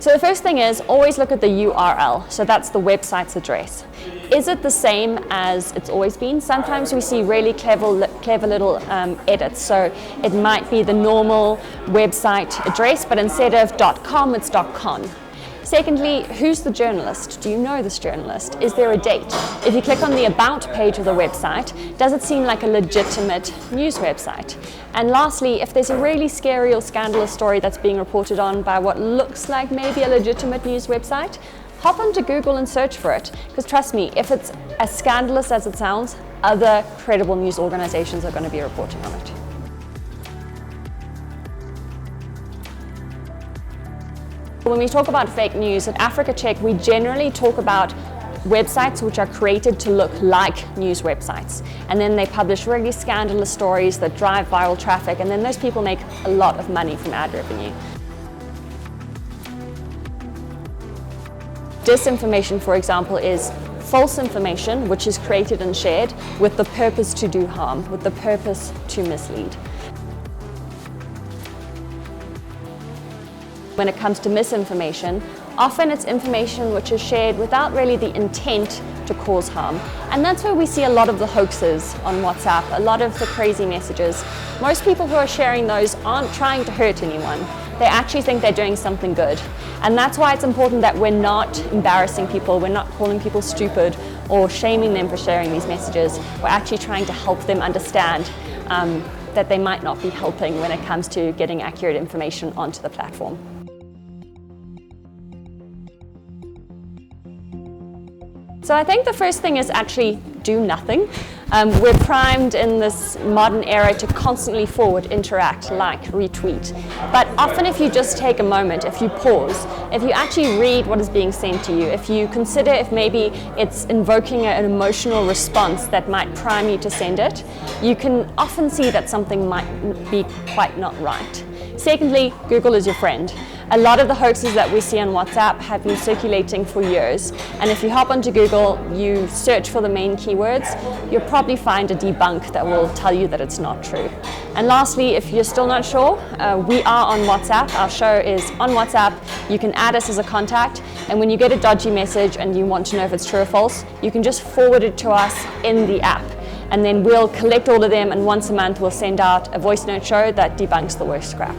So the first thing is always look at the URL. So that's the website's address. Is it the same as it's always been? Sometimes we see really clever little edits. So it might be the normal website address, but instead of .com, it's .con. Secondly, who's the journalist? Do you know this journalist? Is there a date? If you click on the About page of the website, does it seem like a legitimate news website? And lastly, if there's a really scary or scandalous story that's being reported on by what looks like maybe a legitimate news website, hop onto Google and search for it. Because trust me, if it's as scandalous as it sounds, other credible news organizations are going to be reporting on it. When we talk about fake news at Africa Check, we generally talk about websites which are created to look like news websites. And then they publish really scandalous stories that drive viral traffic, and then those people make a lot of money from ad revenue. Disinformation, for example, is false information which is created and shared with the purpose to do harm, with the purpose to mislead. When it comes to misinformation, often it's information which is shared without really the intent to cause harm. And that's where we see a lot of the hoaxes on WhatsApp, a lot of the crazy messages. Most people who are sharing those aren't trying to hurt anyone. They actually think they're doing something good. And that's why it's important that we're not embarrassing people, we're not calling people stupid or shaming them for sharing these messages. We're actually trying to help them understand that they might not be helping when it comes to getting accurate information onto the platform. So I think the first thing is actually do nothing. We're primed in this modern era to constantly forward, interact, like, retweet. But often if you just take a moment, if you pause, if you actually read what is being sent to you, if you consider if maybe it's invoking an emotional response that might prime you to send it, you can often see that something might be quite not right. Secondly, Google is your friend. A lot of the hoaxes that we see on WhatsApp have been circulating for years. And if you hop onto Google, you search for the main keywords, you'll probably find a debunk that will tell you that it's not true. And lastly, if you're still not sure, we are on WhatsApp. Our show is on WhatsApp. You can add us as a contact. And when you get a dodgy message and you want to know if it's true or false, you can just forward it to us in the app. And then we'll collect all of them, and once a month we'll send out a voice note show that debunks the worst crap.